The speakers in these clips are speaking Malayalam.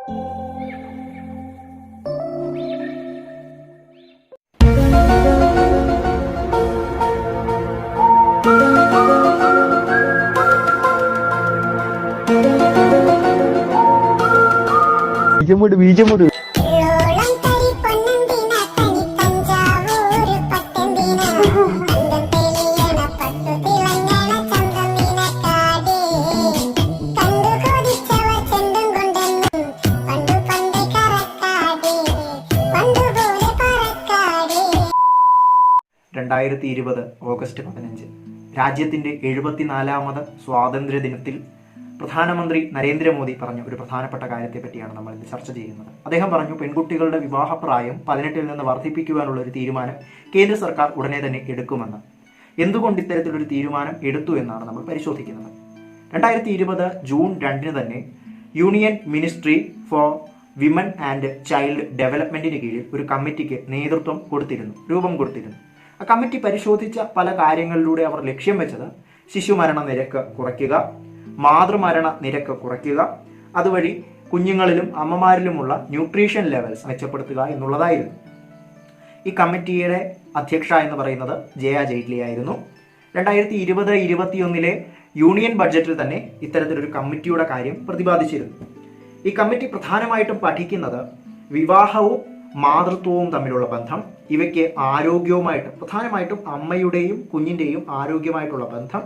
ബീജമുട് ഓഗസ്റ്റ് 15 രാജ്യത്തിന്റെ 74ാമത് സ്വാതന്ത്ര്യ ദിനത്തിൽ പ്രധാനമന്ത്രി നരേന്ദ്രമോദി പറഞ്ഞ ഒരു പ്രധാനപ്പെട്ട കാര്യത്തെ പറ്റിയാണ് നമ്മൾ ഇന്ന് ചർച്ച ചെയ്യുന്നത്. അദ്ദേഹം പറഞ്ഞു, പെൺകുട്ടികളുടെ വിവാഹപ്രായം 18 നിന്ന് വർദ്ധിപ്പിക്കുവാനുള്ള ഒരു തീരുമാനം കേന്ദ്ര സർക്കാർ ഉടനെ തന്നെ എടുക്കുമെന്ന്. എന്തുകൊണ്ട് ഇത്തരത്തിലൊരു തീരുമാനം എടുത്തു എന്നാണ് നമ്മൾ പരിശോധിക്കുന്നത്. 2020 ജൂൺ 2 തന്നെ union ministry for women and child ഡെവലപ്മെന്റിന് കീഴിൽ ഒരു കമ്മിറ്റിക്ക് രൂപം കൊടുത്തിരുന്നു. ആ കമ്മിറ്റി പരിശോധിച്ച പല കാര്യങ്ങളിലൂടെ അവർ ലക്ഷ്യം വെച്ചത് ശിശുമരണ നിരക്ക് കുറയ്ക്കുക, മാതൃമരണ നിരക്ക് കുറയ്ക്കുക, അതുവഴി കുഞ്ഞുങ്ങളിലും അമ്മമാരിലുമുള്ള ന്യൂട്രീഷൻ ലെവൽസ് മെച്ചപ്പെടുത്തുക എന്നുള്ളതായിരുന്നു. ഈ കമ്മിറ്റിയുടെ അധ്യക്ഷ എന്ന് പറയുന്നത് ജയ ജെയ്റ്റ്ലി ആയിരുന്നു. 2020-21 യൂണിയൻ ബഡ്ജറ്റിൽ തന്നെ ഇത്തരത്തിലൊരു കമ്മിറ്റിയുടെ കാര്യം പ്രതിപാദിച്ചിരുന്നു. ഈ കമ്മിറ്റി പ്രധാനമായിട്ടും പഠിക്കുന്നത് വിവാഹവും മാതൃത്വവും തമ്മിലുള്ള ബന്ധം, ഇവയ്ക്ക് ആരോഗ്യവുമായിട്ട്, പ്രധാനമായിട്ടും അമ്മയുടെയും കുഞ്ഞിൻ്റെയും ആരോഗ്യമായിട്ടുള്ള ബന്ധം,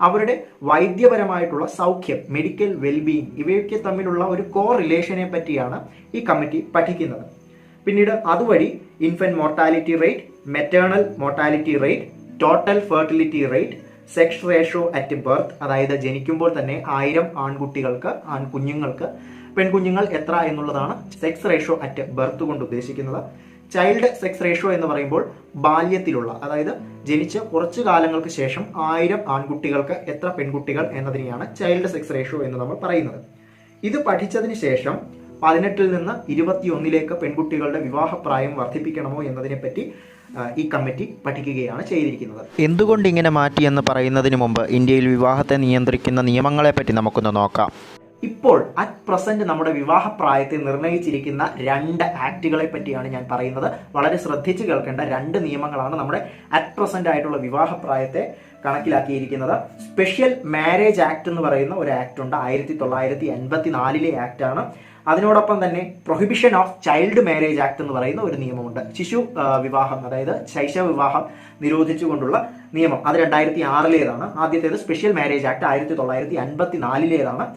അവരുടെ വൈദ്യപരമായിട്ടുള്ള സൗഖ്യം, മെഡിക്കൽ വെൽബീയിങ്, ഇവയൊക്കെ തമ്മിലുള്ള ഒരു കോ റിലേഷനെ പറ്റിയാണ് ഈ കമ്മിറ്റി പഠിക്കുന്നത്. പിന്നീട് അതുവഴി infant mortality rate, maternal mortality rate, total fertility rate, sex ratio at birth, അതായത് ജനിക്കുമ്പോൾ തന്നെ 1000 ആൺകുഞ്ഞുങ്ങൾക്ക് പെൺകുഞ്ഞുങ്ങൾ എത്ര എന്നുള്ളതാണ് സെക്സ് റേഷ്യോ അറ്റ് ബർത്ത് കൊണ്ട് ഉദ്ദേശിക്കുന്നത്. ചൈൽഡ് സെക്സ് റേഷ്യോ എന്ന് പറയുമ്പോൾ ബാല്യത്തിലുള്ള, അതായത് ജനിച്ച് കുറച്ചു കാലങ്ങൾക്ക് ശേഷം 1000 ആൺകുട്ടികൾക്ക് എത്ര പെൺകുട്ടികൾ എന്നതിനെയാണ് ചൈൽഡ് സെക്സ് റേഷ്യോ എന്ന് നമ്മൾ പറയുന്നത്. ഇത് പഠിച്ചതിന് ശേഷം 18 നിന്ന് 21 പെൺകുട്ടികളുടെ വിവാഹപ്രായം വർദ്ധിപ്പിക്കണമോ എന്നതിനെപ്പറ്റി ഈ കമ്മിറ്റി പഠിക്കുകയാണ് ചെയ്തിരിക്കുന്നത്. എന്തുകൊണ്ട് ഇങ്ങനെ മാറ്റി എന്ന് പറയുന്നതിന് മുമ്പ് ഇന്ത്യയിൽ വിവാഹത്തെ നിയന്ത്രിക്കുന്ന നിയമങ്ങളെപ്പറ്റി നമുക്കൊന്ന് നോക്കാം. ഇപ്പോൾ അറ്റ് പ്രസന്റ് നമ്മുടെ വിവാഹപ്രായത്തെ നിർണ്ണയിച്ചിരിക്കുന്ന 2 ആക്ടുകളെ പറ്റിയാണ് ഞാൻ പറയുന്നത്. വളരെ ശ്രദ്ധിച്ച് കേൾക്കേണ്ട 2 നിയമങ്ങളാണ് നമ്മുടെ അറ്റ് പ്രസന്റ് ആയിട്ടുള്ള വിവാഹപ്രായത്തെ കണക്കിലാക്കിയിരിക്കുന്നത്. സ്പെഷ്യൽ മാരേജ് ആക്ട് എന്ന് പറയുന്ന ഒരു ആക്ട് ഉണ്ട്, 1984 ആക്ട് ആണ്. അതിനോടൊപ്പം തന്നെ prohibition of child marriage act എന്ന് പറയുന്ന ഒരു നിയമമുണ്ട്. ശിശു വിവാഹം, അതായത് ശൈശവ വിവാഹം നിരോധിച്ചുകൊണ്ടുള്ള നിയമം, അത് 2006 ആദ്യത്തേത് സ്പെഷ്യൽ മാരേജ് ആക്ട് 1954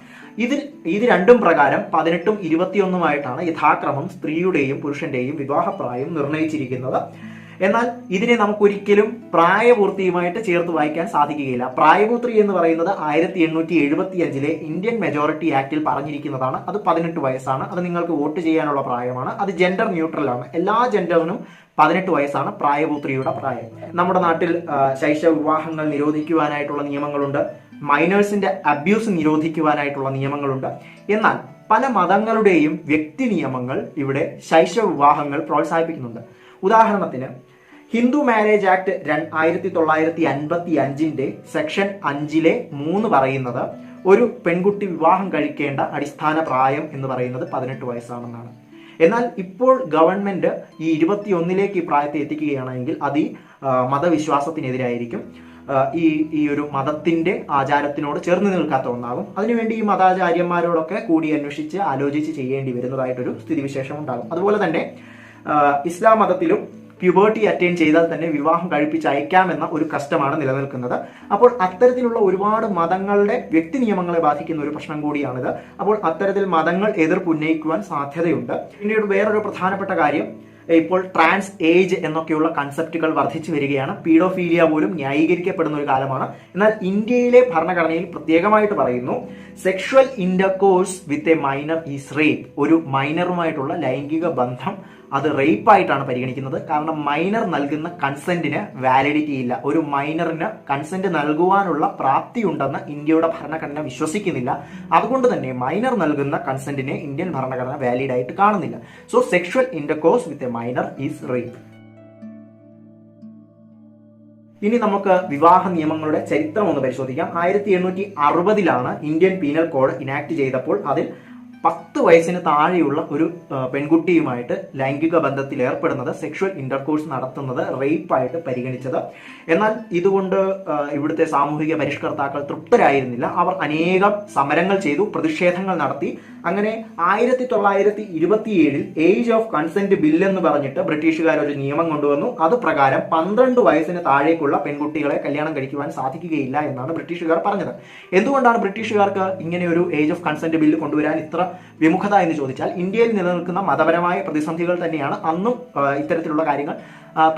ഇത് രണ്ടും പ്രകാരം 18ഉം 21ഉമായിട്ടാണ് യഥാക്രമം സ്ത്രീയുടെയും പുരുഷന്റെയും വിവാഹപ്രായം നിർണ്ണയിച്ചിരിക്കുന്നത്. എന്നാൽ ഇതിനെ നമുക്കൊരിക്കലും പ്രായപൂർത്തിയുമായിട്ട് ചേർത്ത് വായിക്കാൻ സാധിക്കുകയില്ല. പ്രായപൂർത്തി എന്ന് പറയുന്നത് 1875 ഇന്ത്യൻ മെജോറിറ്റി ആക്ടിൽ പറഞ്ഞിരിക്കുന്നതാണ്. അത് 18 വയസ്സാണ്. അത് നിങ്ങൾക്ക് വോട്ട് ചെയ്യാനുള്ള പ്രായമാണ്. അത് ജെൻഡർ ന്യൂട്രൽ ആണ്. എല്ലാ ജെൻഡറിനും 18 വയസ്സാണ് പ്രായപൂർത്തിയുടെ പ്രായം. നമ്മുടെ നാട്ടിൽ ശൈശവ വിവാഹങ്ങൾ നിരോധിക്കുവാനായിട്ടുള്ള നിയമങ്ങളുണ്ട്. മൈനേഴ്സിന്റെ അബ്യൂസ് നിരോധിക്കുവാനായിട്ടുള്ള നിയമങ്ങളുണ്ട്. എന്നാൽ പല മതങ്ങളുടെയും വ്യക്തി നിയമങ്ങൾ ഇവിടെ ശൈശവ വിവാഹങ്ങൾ പ്രോത്സാഹിപ്പിക്കുന്നുണ്ട്. ഉദാഹരണത്തിന് ഹിന്ദു മാരേജ് ആക്ട് 1955 സെക്ഷൻ 5 പറയുന്നത് ഒരു പെൺകുട്ടി വിവാഹം കഴിക്കേണ്ട അടിസ്ഥാന പ്രായം എന്ന് പറയുന്നത് 18 വയസ്സാണെന്നാണ്. എന്നാൽ ഇപ്പോൾ ഗവൺമെന്റ് ഈ 21 ഈ പ്രായത്തെ എത്തിക്കുകയാണെങ്കിൽ അത് ഈ മതവിശ്വാസത്തിനെതിരായിരിക്കും. ഈ ഒരു മതത്തിന്റെ ആചാരത്തിനോട് ചേർന്ന് നിൽക്കാത്ത ഒന്നാകും. അതിനുവേണ്ടി ഈ മതാചാര്യന്മാരോടൊക്കെ കൂടി അന്വേഷിച്ച് ആലോചിച്ച് ചെയ്യേണ്ടി വരുന്നതായിട്ടൊരു സ്ഥിതിവിശേഷം ഉണ്ടാകും. അതുപോലെ തന്നെ ഇസ്ലാം മതത്തിലും പ്യൂബേർട്ടി അറ്റൈൻ ചെയ്താൽ തന്നെ വിവാഹം കഴിപ്പിച്ച് അയക്കാമെന്ന ഒരു കസ്റ്റമാണ് നിലനിൽക്കുന്നത്. അപ്പോൾ അത്തരത്തിലുള്ള ഒരുപാട് മതങ്ങളുടെ വ്യക്തി നിയമങ്ങളെ ബാധിക്കുന്ന ഒരു പ്രശ്നം കൂടിയാണിത്. അപ്പോൾ അത്തരത്തിൽ മതങ്ങൾ എതിർപ്പുന്നയിക്കുവാൻ സാധ്യതയുണ്ട്. പിന്നീട് വേറൊരു പ്രധാനപ്പെട്ട കാര്യം, ഇപ്പോൾ ട്രാൻസ് ഏജ് എന്നൊക്കെയുള്ള കൺസെപ്റ്റുകൾ വർദ്ധിച്ചു വരികയാണ്. പീഡോഫീലിയ പോലും ന്യായീകരിക്കപ്പെടുന്ന ഒരു കാലമാണ്. എന്നാൽ ഇന്ത്യയിലെ ഭരണഘടനയിൽ പ്രത്യേകമായിട്ട് പറയുന്നു, sexual intercourse with a minor is rape. ഒരു മൈനറുമായിട്ടുള്ള ലൈംഗിക ബന്ധം അത് റേപ്പായിട്ടാണ് പരിഗണിക്കുന്നത്. കാരണം മൈനർ നൽകുന്ന കൺസെന്റിന് വാലിഡിറ്റി ഇല്ല. ഒരു മൈനറിന് കൺസെന്റ് നൽകുവാനുള്ള പ്രാപ്തി ഉണ്ടെന്ന് ഇന്ത്യയുടെ ഭരണഘടന വിശ്വസിക്കുന്നില്ല. അതുകൊണ്ട് തന്നെ മൈനർ നൽകുന്ന കൺസെന്റിനെ ഇന്ത്യൻ ഭരണഘടന വാലിഡ് ആയിട്ട് കാണുന്നില്ല. So sexual intercourse with a minor is rape. ഇനി നമുക്ക് വിവാഹ നിയമങ്ങളുടെ ചരിത്രം ഒന്ന് പരിശോധിക്കാം. 1860 ഇന്ത്യൻ പീനൽ കോഡ് ഇനാക്ട് ചെയ്തപ്പോൾ അതിൽ 10 വയസ്സിന് താഴെയുള്ള ഒരു പെൺകുട്ടിയുമായിട്ട് ലൈംഗിക ബന്ധത്തിൽ ഏർപ്പെടുന്നത്, സെക്ഷൽ ഇന്റർകോഴ്സ് നടത്തുന്നത് റേപ്പായിട്ട് പരിഗണിച്ചത്. എന്നാൽ ഇതുകൊണ്ട് ഇവിടുത്തെ സാമൂഹിക പരിഷ്കർത്താക്കൾ തൃപ്തരായിരുന്നില്ല. അവർ അനേകം സമരങ്ങൾ ചെയ്തു, പ്രതിഷേധങ്ങൾ നടത്തി. അങ്ങനെ 1927 ഏജ് ഓഫ് കൺസെന്റ് ബില്ല് എന്ന് പറഞ്ഞിട്ട് ബ്രിട്ടീഷുകാർ ഒരു നിയമം കൊണ്ടുവന്നു. അത് പ്രകാരം 12 വയസ്സിന് താഴേക്കുള്ള പെൺകുട്ടികളെ കല്യാണം കഴിക്കുവാൻ സാധിക്കുകയില്ല എന്നാണ് ബ്രിട്ടീഷുകാർ പറഞ്ഞത്. എന്തുകൊണ്ടാണ് ബ്രിട്ടീഷുകാർക്ക് ഇങ്ങനെ ഒരു ഏജ് ഓഫ് കൺസെന്റ് ബില്ല് കൊണ്ടുവരാൻ ഇത്ര വിമുഖത എന്ന് ചോദിച്ചാൽ, ഇന്ത്യയിൽ നിലനിൽക്കുന്ന മതപരമായ പ്രതിസന്ധികൾ തന്നെയാണ് അന്നും ഇത്തരത്തിലുള്ള കാര്യങ്ങൾ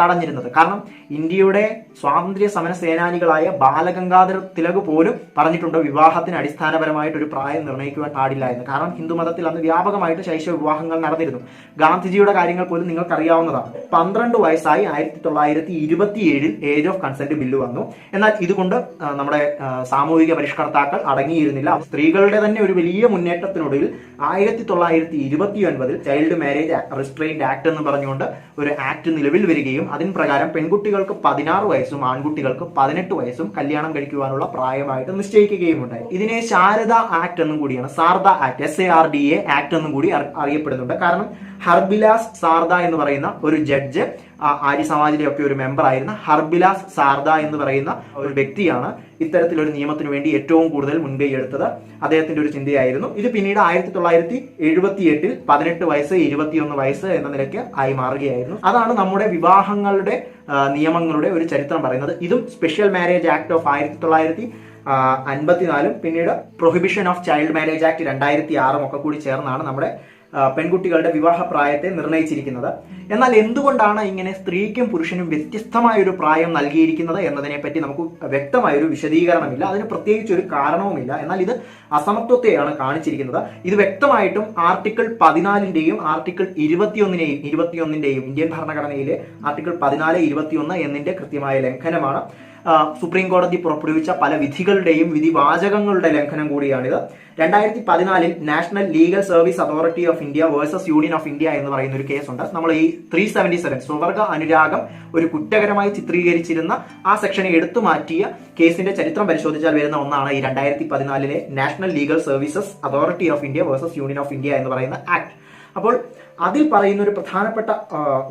തടഞ്ഞിരുന്നത്. കാരണം ഇന്ത്യയുടെ സ്വാതന്ത്ര്യ സമര സേനാനികളായ ബാലഗംഗാധര തിലക് പോലും പറഞ്ഞിട്ടുണ്ട് വിവാഹത്തിന് അടിസ്ഥാനപരമായിട്ട് ഒരു പ്രായം നിർണ്ണയിക്കുവാൻ പാടില്ല എന്ന്. കാരണം ഹിന്ദു മതത്തിൽ അന്ന് വ്യാപകമായിട്ട് ശൈശവ വിവാഹങ്ങൾ നടന്നിരുന്നു. ഗാന്ധിജിയുടെ കാര്യങ്ങൾ പോലും നിങ്ങൾക്കറിയാവുന്നതാണ്. 12 വയസ്സായി 1927 ഏജ് ഓഫ് കൺസെന്റ് ബില്ല് വന്നു. എന്നാൽ ഇതുകൊണ്ട് നമ്മുടെ സാമൂഹിക പരിഷ്കർത്താക്കൾ അടങ്ങിയിരുന്നില്ല. സ്ത്രീകളുടെ തന്നെ ഒരു വലിയ മുന്നേറ്റത്തിനൊടുവിൽ 1929 ചൈൽഡ് മാരേജ് റിസ്ട്രെയിൻഡ് ആക്ട് എന്ന് പറഞ്ഞുകൊണ്ട് ഒരു ആക്ട് നിലവിൽ വരികയും അതിന് പ്രകാരം പെൺകുട്ടികൾക്ക് 16 വയസ്സും ആൺകുട്ടികൾക്ക് 18 വയസ്സും കല്യാണം കഴിക്കുവാനുള്ള പ്രായമായിട്ട് നിശ്ചയിക്കുകയും ഉണ്ടായി. ഇതിനെ ശാരദ ആക്ട് എന്നും കൂടിയാണ്, സാരദ ആക്ട്, SARDA ആക്ട് എന്നും കൂടി അറിയപ്പെടുന്നുണ്ട്. കാരണം ഹർബിലാസ് സാർദ എന്ന് പറയുന്ന ഒരു ജഡ്ജ്, ആര്യ സമാജിലെ ഒക്കെ ഒരു മെമ്പർ ആയിരുന്ന ഹർബിലാസ് സാർദ എന്ന് പറയുന്ന ഒരു വ്യക്തിയാണ് ഇത്തരത്തിലൊരു നിയമത്തിന് വേണ്ടി ഏറ്റവും കൂടുതൽ മുൻകൈ എടുത്തത്. അദ്ദേഹത്തിന്റെ ഒരു ചിന്തയായിരുന്നു ഇത്. പിന്നീട് 1978 18 വയസ്സ് 21 വയസ്സ് എന്ന നിലയ്ക്ക് ആയി മാറുകയായിരുന്നു. അതാണ് നമ്മുടെ വിവാഹങ്ങളുടെ നിയമങ്ങളുടെ ഒരു ചരിത്രം പറയുന്നത്. ഇതും സ്പെഷ്യൽ മാരേജ് ആക്ട് ഓഫ് 1954 പിന്നീട് prohibition of child marriage act 2006 ഒക്കെ കൂടി ചേർന്നാണ് നമ്മുടെ പെൺകുട്ടികളുടെ വിവാഹ പ്രായത്തെ നിർണ്ണയിച്ചിരിക്കുന്നത്. എന്നാൽ എന്തുകൊണ്ടാണ് ഇങ്ങനെ സ്ത്രീക്കും പുരുഷനും വ്യത്യസ്തമായ ഒരു പ്രായം നൽകിയിരിക്കുന്നത് എന്നതിനെ പറ്റി നമുക്ക് വ്യക്തമായൊരു വിശദീകരണമില്ല. അതിന് പ്രത്യേകിച്ച് ഒരു കാരണവുമില്ല. എന്നാൽ ഇത് അസമത്വത്തെയാണ് കാണിച്ചിരിക്കുന്നത്. ഇത് വ്യക്തമായിട്ടും ആർട്ടിക്കിൾ 14ന്റെയും ആർട്ടിക്കിൾ 21ന്റെയും ഇന്ത്യൻ ഭരണഘടനയിലെ ആർട്ടിക്കിൾ 14, 21 എന്നിന്റെ കൃത്യമായ ലംഘനമാണ്. സുപ്രീം കോടതി പുറപ്പെടുവിച്ച പല വിധികളുടെയും വിധിവാചകങ്ങളുടെ ലംഘനം കൂടിയാണിത്. 2014 national legal service authority of India versus union of India എന്ന് പറയുന്ന ഒരു കേസുണ്ട്. നമ്മൾ ഈ 377 സ്വവർഗ അനുരാഗം ഒരു കുറ്റകരമായി ചിത്രീകരിച്ചിരുന്ന ആ സെക്ഷനെ എടുത്തു മാറ്റിയ കേസിന്റെ ചരിത്രം പരിശോധിച്ചാൽ വരുന്ന ഒന്നാണ് ഈ 2014 national legal services authority of India versus union of India എന്ന് പറയുന്ന ആക്ട്. അപ്പോൾ അതിൽ പറയുന്ന ഒരു പ്രധാനപ്പെട്ട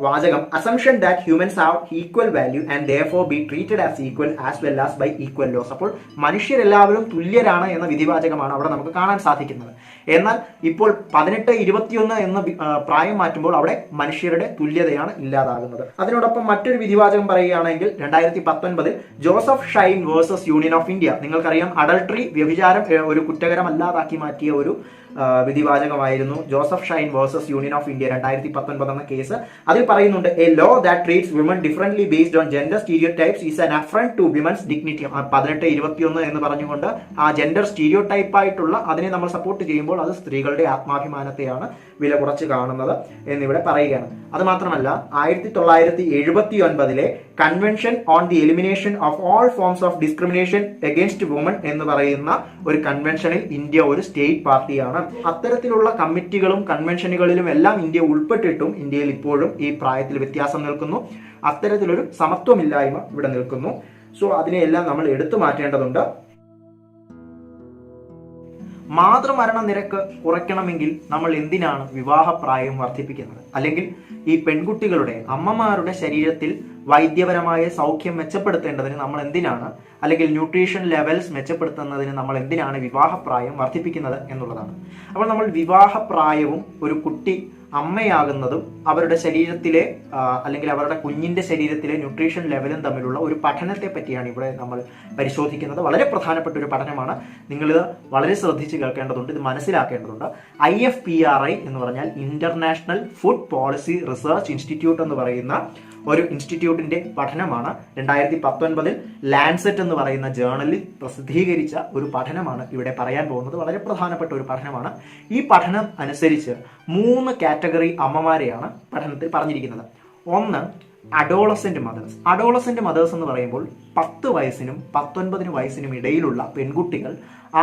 വാചകം, assumption that humans have equal value and therefore be treated as equal as well as by equal laws. അപ്പോൾ മനുഷ്യരെല്ലാവരും തുല്യരാണ് എന്ന വിധിവാചകമാണ് അവിടെ നമുക്ക് കാണാൻ സാധിക്കുന്നത്. എന്നാൽ ഇപ്പോൾ 18, 21 എന്ന പ്രായം മാറ്റുമ്പോൾ അവിടെ മനുഷ്യരുടെ തുല്യതയാണ് ഇല്ലാതാകുന്നത്. അതിനോടൊപ്പം മറ്റൊരു വിധിവാചകം പറയുകയാണെങ്കിൽ 2019 Joseph Shine versus union of India. നിങ്ങൾക്കറിയാം അഡൾട്ടറി, വ്യഭിചാരം ഒരു കുറ്റകരമല്ലാതാക്കി മാറ്റിയ ഒരു വിധിവാചകമായിരുന്നു Joseph Shine versus union of India 2019 എന്ന കേസ്. അതിൽ പറയുന്നുണ്ട്, a law that treats women differently based on gender stereotypes is an affront to women's dignity. 18, 21 എന്ന് പറഞ്ഞുകൊണ്ട് ആ ജെൻഡർ സ്റ്റീരിയോടൈപ്പ് ആയിട്ടുള്ള അതിനെ നമ്മൾ സപ്പോർട്ട് ചെയ്യുമ്പോൾ അത് സ്ത്രീകളുടെ ആത്മാഭിമാനത്തെയാണ് വില കുറച്ച് കാണുന്നത് എന്നിവിടെ പറയുകയാണ്. അത് മാത്രമല്ല 1979 convention on the elimination of all forms of discrimination against woman എന്ന് പറയുന്ന ഒരു കൺവെൻഷനിൽ ഇന്ത്യ ഒരു സ്റ്റേറ്റ് പാർട്ടിയാണ്. അത്തരത്തിലുള്ള കമ്മിറ്റികളും കൺവെൻഷനുകളിലും എല്ലാം ഇന്ത്യ ഉൾപ്പെട്ടിട്ടും ഇന്ത്യയിൽ ഇപ്പോഴും ഈ പ്രായത്തിൽ വ്യത്യാസം നിൽക്കുന്നു. അത്തരത്തിലൊരു സമത്വമില്ലായ്മ ഇവിടെ നിൽക്കുന്നു. സോ അതിനെയെല്ലാം നമ്മൾ എടുത്തു മാറ്റേണ്ടതുണ്ട്. മാതൃമരണ നിരക്ക് കുറയ്ക്കണമെങ്കിൽ നമ്മൾ എന്തിനാണ് വിവാഹപ്രായം വർദ്ധിപ്പിക്കുന്നത്? അല്ലെങ്കിൽ ഈ പെൺകുട്ടികളുടെ, അമ്മമാരുടെ ശരീരത്തിൽ വൈദ്യപരമായ സൗഖ്യം മെച്ചപ്പെടുത്തേണ്ടതിന് നമ്മൾ എന്തിനാണ്, അല്ലെങ്കിൽ ന്യൂട്രീഷൻ ലെവൽസ് മെച്ചപ്പെടുത്തുന്നതിന് നമ്മൾ എന്തിനാണ് വിവാഹപ്രായം വർദ്ധിപ്പിക്കുന്നത് എന്നുള്ളതാണ്. അപ്പോൾ നമ്മൾ വിവാഹപ്രായവും ഒരു കുട്ടി അമ്മയാകുന്നതും അവരുടെ ശരീരത്തിലെ അല്ലെങ്കിൽ അവരുടെ കുഞ്ഞിന്റെ ശരീരത്തിലെ ന്യൂട്രീഷൻ ലെവലും തമ്മിലുള്ള ഒരു പഠനത്തെ പറ്റിയാണ് ഇവിടെ നമ്മൾ പരിശോധിക്കുന്നത്. വളരെ പ്രധാനപ്പെട്ട ഒരു പഠനമാണ്. നിങ്ങളിത് വളരെ ശ്രദ്ധിച്ച് കേൾക്കേണ്ടതുണ്ട്, ഇത് മനസ്സിലാക്കേണ്ടതുണ്ട്. IFPRI എന്ന് പറഞ്ഞാൽ international food policy research institute എന്ന് പറയുന്ന ഒരു ഇൻസ്റ്റിറ്റ്യൂട്ടിന്റെ പഠനമാണ്. 2019 ലാൻസെറ്റ് എന്ന് പറയുന്ന ജേർണലിൽ പ്രസിദ്ധീകരിച്ച ഒരു പഠനമാണ് ഇവിടെ പറയാൻ പോകുന്നത്. വളരെ പ്രധാനപ്പെട്ട ഒരു പഠനമാണ്. ഈ പഠനം അനുസരിച്ച് 3 കാറ്റഗറി അമ്മമാരെയാണ് പഠനത്തിൽ പറഞ്ഞിരിക്കുന്നത്. ഒന്ന്, അഡോളസെന്റ് മദേഴ്സ്. അഡോളസെന്റ് മദേഴ്സ് എന്ന് പറയുമ്പോൾ 10 വയസ്സിനും 19 വയസ്സിനും ഇടയിലുള്ള പെൺകുട്ടികൾ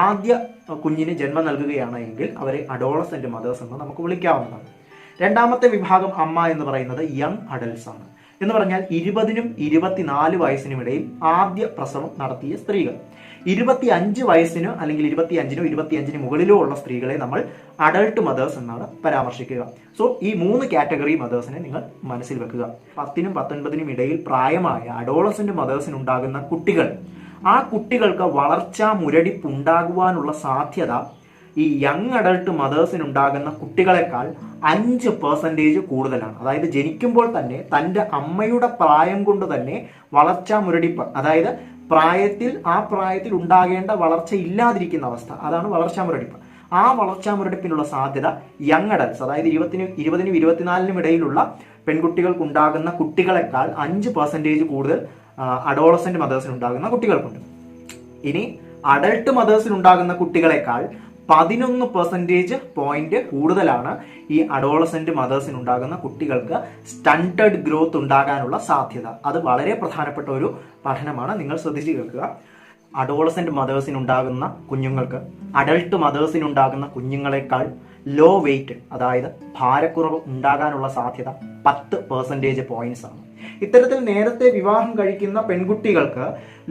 ആദ്യ കുഞ്ഞിന് ജന്മം നൽകുകയാണ് എങ്കിൽ അവരെ അഡോളസെന്റ് മദേഴ്സ് എന്ന് നമുക്ക് വിളിക്കാവുന്നതാണ്. രണ്ടാമത്തെ വിഭാഗം അമ്മ എന്ന് പറയുന്നത് യങ് അഡൽട്സ് ആണ്. എന്ന് പറഞ്ഞാൽ 20നും 24 വയസ്സിനും ഇടയിൽ ആദ്യ പ്രസവം നടത്തിയ സ്ത്രീകൾ. 25 വയസ്സിന് അല്ലെങ്കിൽ 25 മുകളിലോ ഉള്ള സ്ത്രീകളെ നമ്മൾ അഡൾട്ട് മദേഴ്സ് എന്നാണ് പരാമർശിക്കുക. സോ ഈ 3 കാറ്റഗറി മദേഴ്സിനെ നിങ്ങൾ മനസ്സിൽ വെക്കുക. 10നും 19നും ഇടയിൽ പ്രായമായ അഡോളസന്റ് മദേഴ്സിനുണ്ടാകുന്ന കുട്ടികൾ, ആ കുട്ടികൾക്ക് വളർച്ചാ മുരടിപ്പ് ഉണ്ടാകുവാനുള്ള സാധ്യത ഈ യങ് അഡൾട്ട് മദേഴ്സിനുണ്ടാകുന്ന കുട്ടികളെക്കാൾ 5% കൂടുതലാണ്. അതായത് ജനിക്കുമ്പോൾ തന്നെ തൻ്റെ അമ്മയുടെ പ്രായം കൊണ്ട് തന്നെ വളർച്ചാ മുരടിപ്പ്, അതായത് ആ പ്രായത്തിൽ ഉണ്ടാകേണ്ട വളർച്ച ഇല്ലാതിരിക്കുന്ന അവസ്ഥ, അതാണ് വളർച്ചാ മുരടിപ്പ്. ആ വളർച്ചാ മുരടിപ്പിനുള്ള സാധ്യത യങ് അഡൽട്സ്, അതായത് 20നും 24നും ഇടയിലുള്ള പെൺകുട്ടികൾക്കുണ്ടാകുന്ന കുട്ടികളെക്കാൾ 5% കൂടുതൽ അഡോളസന്റ് മദേഴ്സിനുണ്ടാകുന്ന കുട്ടികൾക്കുണ്ട്. ഇനി അഡൾട്ട് മദേഴ്സിനുണ്ടാകുന്ന കുട്ടികളെക്കാൾ 11% പോയിന്റ് കൂടുതലാണ് ഈ അഡോളസന്റ് മദേഴ്സിനുണ്ടാകുന്ന കുട്ടികൾക്ക് സ്റ്റണ്ടഡ് ഗ്രോത്ത് ഉണ്ടാകാനുള്ള സാധ്യത. അത് വളരെ പ്രധാനപ്പെട്ട ഒരു പഠനമാണ്, നിങ്ങൾ ശ്രദ്ധിച്ചു കേൾക്കുക. അഡോളസന്റ് മദേഴ്സിനുണ്ടാകുന്ന കുഞ്ഞുങ്ങൾക്ക് അഡൾട്ട് മദേഴ്സിനുണ്ടാകുന്ന കുഞ്ഞുങ്ങളെക്കാൾ ലോ വെയിറ്റ്, അതായത് ഭാരക്കുറവ് ഉണ്ടാകാനുള്ള സാധ്യത 10% പോയിന്റ്സ് ആണ്. ഇത്തരത്തിൽ നേരത്തെ വിവാഹം കഴിക്കുന്ന പെൺകുട്ടികൾക്ക്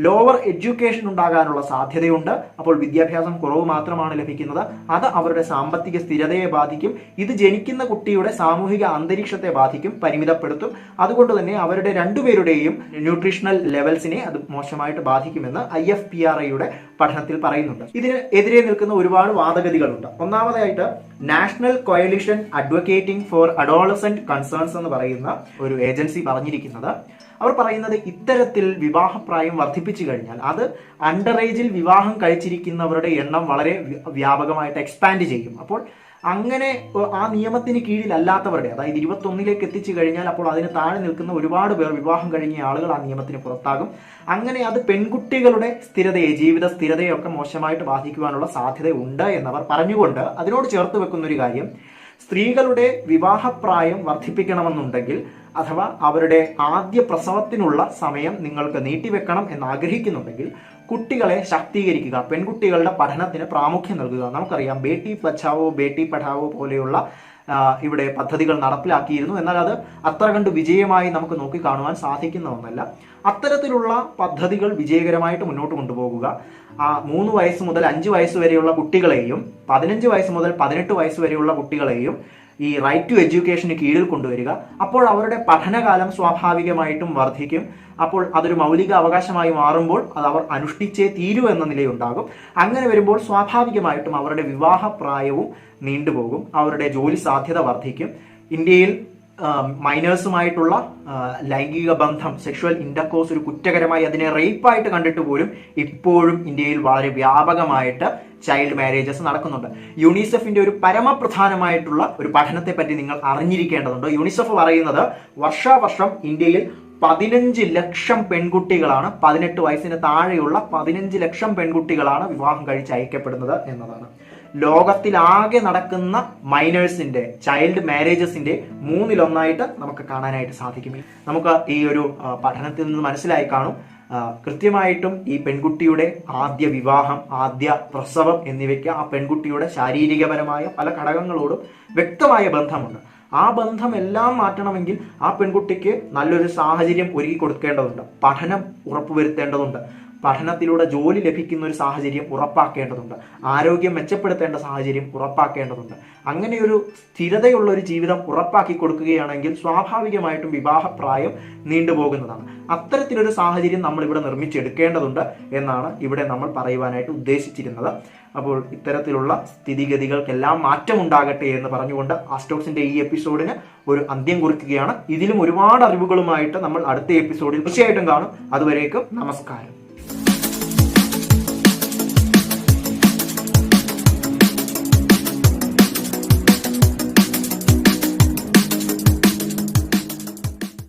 ലോവർ എഡ്യൂക്കേഷൻ ഉണ്ടാകാനുള്ള സാധ്യതയുണ്ട്. അപ്പോൾ വിദ്യാഭ്യാസം കുറവ് മാത്രമാണ് ലഭിക്കുന്നത്. അത് അവരുടെ സാമ്പത്തിക സ്ഥിരതയെ ബാധിക്കും. ഇത് ജനിക്കുന്ന കുട്ടിയുടെ സാമൂഹിക അന്തരീക്ഷത്തെ ബാധിക്കും, പരിമിതപ്പെടുത്തും. അതുകൊണ്ട് തന്നെ അവരുടെ രണ്ടുപേരുടെയും ന്യൂട്രീഷണൽ ലെവൽസിനെ അത് മോശമായിട്ട് ബാധിക്കുമെന്ന് IFPRIയുടെ പഠനത്തിൽ പറയുന്നുണ്ട്. ഇതിന് എതിരെ നിൽക്കുന്ന ഒരുപാട് വാദഗതികളുണ്ട്. ഒന്നാമതായിട്ട് national coalition advocating for adolescent concerns എന്ന് പറയുന്ന ഒരു ഏജൻസി പറഞ്ഞിരിക്കുന്നത്, അവർ പറയുന്നത് ഇത്തരത്തിൽ വിവാഹപ്രായം വർദ്ധിപ്പിച്ചു കഴിഞ്ഞാൽ അത് അണ്ടർ ഏജിൽ വിവാഹം കഴിച്ചിരിക്കുന്നവരുടെ എണ്ണം വളരെ വ്യാപകമായിട്ട് എക്സ്പാൻഡ് ചെയ്യും. അപ്പോൾ അങ്ങനെ ആ നിയമത്തിന് കീഴിലല്ലാത്തവരുടെ, അതായത് 21ലേക്ക് എത്തിച്ചു കഴിഞ്ഞാൽ അപ്പോൾ അതിന് താഴെ നിൽക്കുന്ന ഒരുപാട് പേർ വിവാഹം കഴിഞ്ഞ ആളുകൾ ആ നിയമത്തിന് പുറത്താകും. അങ്ങനെ അത് പെൺകുട്ടികളുടെ സ്ഥിരതയെ, ജീവിത സ്ഥിരതയൊക്കെ മോശമായിട്ട് ബാധിക്കുവാനുള്ള സാധ്യത ഉണ്ട് എന്നവർ പറഞ്ഞുകൊണ്ട് അതിനോട് ചേർത്ത് വെക്കുന്ന ഒരു കാര്യം, സ്ത്രീകളുടെ വിവാഹപ്രായം വർദ്ധിപ്പിക്കണമെന്നുണ്ടെങ്കിൽ അഥവാ അവരുടെ ആദ്യ പ്രസവത്തിനുള്ള സമയം നിങ്ങൾക്ക് നീട്ടിവെക്കണം എന്ന് ആഗ്രഹിക്കുന്നുണ്ടെങ്കിൽ കുട്ടികളെ ശാക്തീകരിക്കുക, പെൺകുട്ടികളുടെ പഠനത്തിന് പ്രാമുഖ്യം നൽകുക. നമുക്കറിയാം ബേട്ടി ബച്ചാവോ ബേട്ടി പഠാവോ പോലെയുള്ള ഇവിടെ പദ്ധതികൾ നടപ്പിലാക്കിയിരുന്നു. എന്നാൽ അത് അത്ര കണ്ട് വിജയമായി നമുക്ക് നോക്കിക്കാണുവാൻ സാധിക്കുന്ന ഒന്നല്ല. അത്തരത്തിലുള്ള പദ്ധതികൾ വിജയകരമായിട്ട് മുന്നോട്ട് കൊണ്ടുപോകുക. 3 വയസ്സ് മുതൽ 5 വയസ്സ് വരെയുള്ള കുട്ടികളെയും 15 വയസ്സ് മുതൽ 18 വയസ്സ് വരെയുള്ള കുട്ടികളെയും ഈ റൈറ്റ് ടു എഡ്യൂക്കേഷന് കീഴിൽ കൊണ്ടുവരിക. അപ്പോൾ അവരുടെ പഠനകാലം സ്വാഭാവികമായിട്ടും വർദ്ധിക്കും. അപ്പോൾ അതൊരു മൗലിക അവകാശമായി മാറുമ്പോൾ അത് അവർ അനുഷ്ഠിച്ചേ തീരൂ എന്ന നിലയുണ്ടാകും. അങ്ങനെ വരുമ്പോൾ സ്വാഭാവികമായിട്ടും അവരുടെ വിവാഹപ്രായവും നീണ്ടുപോകും, അവരുടെ ജോലി സാധ്യത വർദ്ധിക്കും. ഇന്ത്യയിൽ മൈനേഴ്സുമായിട്ടുള്ള ലൈംഗിക ബന്ധം, സെക്ഷുവൽ ഇന്റർകോഴ്സ് ഒരു കുറ്റകരമായി, അതിനെ റേപ്പായിട്ട് കണ്ടിട്ട് പോലും ഇപ്പോഴും ഇന്ത്യയിൽ വളരെ വ്യാപകമായിട്ട് ചൈൽഡ് മാരേജസ് നടക്കുന്നുണ്ട്. യൂണിസെഫിന്റെ ഒരു പരമപ്രധാനമായിട്ടുള്ള ഒരു പഠനത്തെ പറ്റി നിങ്ങൾ അറിഞ്ഞിരിക്കേണ്ടതുണ്ട്. യൂണിസെഫ് പറയുന്നത് വർഷാവർഷം ഇന്ത്യയിൽ 15 ലക്ഷം പെൺകുട്ടികളാണ്, 18 വയസ്സിന് താഴെയുള്ള 15 ലക്ഷം പെൺകുട്ടികളാണ് വിവാഹം കഴിച്ച് അയക്കപ്പെടുന്നത് എന്നതാണ്. ലോകത്തിലാകെ നടക്കുന്ന മൈനേഴ്സിന്റെ, ചൈൽഡ് മാരേജസിന്റെ 1/3 നമുക്ക് കാണാനായിട്ട് സാധിക്കും. നമുക്ക് ഈ ഒരു പഠനത്തിൽ നിന്ന് മനസ്സിലായി കാണും, കൃത്യമായിട്ടും ഈ പെൺകുട്ടിയുടെ ആദ്യ വിവാഹം, ആദ്യ പ്രസവം എന്നിവയ്ക്ക് ആ പെൺകുട്ടിയുടെ ശാരീരികപരമായ പല ഘടകങ്ങളോടും വ്യക്തമായ ബന്ധമുണ്ട്. ആ ബന്ധം എല്ലാം മാറ്റണമെങ്കിൽ ആ പെൺകുട്ടിക്ക് നല്ലൊരു സാഹചര്യം ഒരുക്കി കൊടുക്കേണ്ടതുണ്ട്, പഠനം ഉറപ്പുവരുത്തേണ്ടതുണ്ട്, പഠനത്തിലൂടെ ജോലി ലഭിക്കുന്ന ഒരു സാഹചര്യം ഉറപ്പാക്കേണ്ടതുണ്ട്, ആരോഗ്യം മെച്ചപ്പെടുത്തേണ്ട സാഹചര്യം ഉറപ്പാക്കേണ്ടതുണ്ട്. അങ്ങനെയൊരു സ്ഥിരതയുള്ള ഒരു ജീവിതം ഉറപ്പാക്കി കൊടുക്കുകയാണെങ്കിൽ സ്വാഭാവികമായിട്ടും വിവാഹപ്രായം നീണ്ടുപോകുന്നതാണ്. അത്തരത്തിലൊരു സാഹചര്യം നമ്മൾ ഇവിടെ നിർമ്മിച്ചെടുക്കേണ്ടതുണ്ട് എന്നാണ് ഇവിടെ നമ്മൾ പറയുവാനായിട്ട് ഉദ്ദേശിച്ചിരുന്നത്. അപ്പോൾ ഇത്തരത്തിലുള്ള സ്ഥിതിഗതികൾക്കെല്ലാം മാറ്റമുണ്ടാകട്ടെ എന്ന് പറഞ്ഞുകൊണ്ട് ആസ്ട്രോക്സിന്റെ ഈ എപ്പിസോഡിന് ഒരു അന്ത്യം കുറിക്കുകയാണ്. ഇതിലും ഒരുപാട് അറിവുകളുമായിട്ട് നമ്മൾ അടുത്ത എപ്പിസോഡിൽ തീർച്ചയായിട്ടും കാണും. അതുവരേക്കും നമസ്കാരം.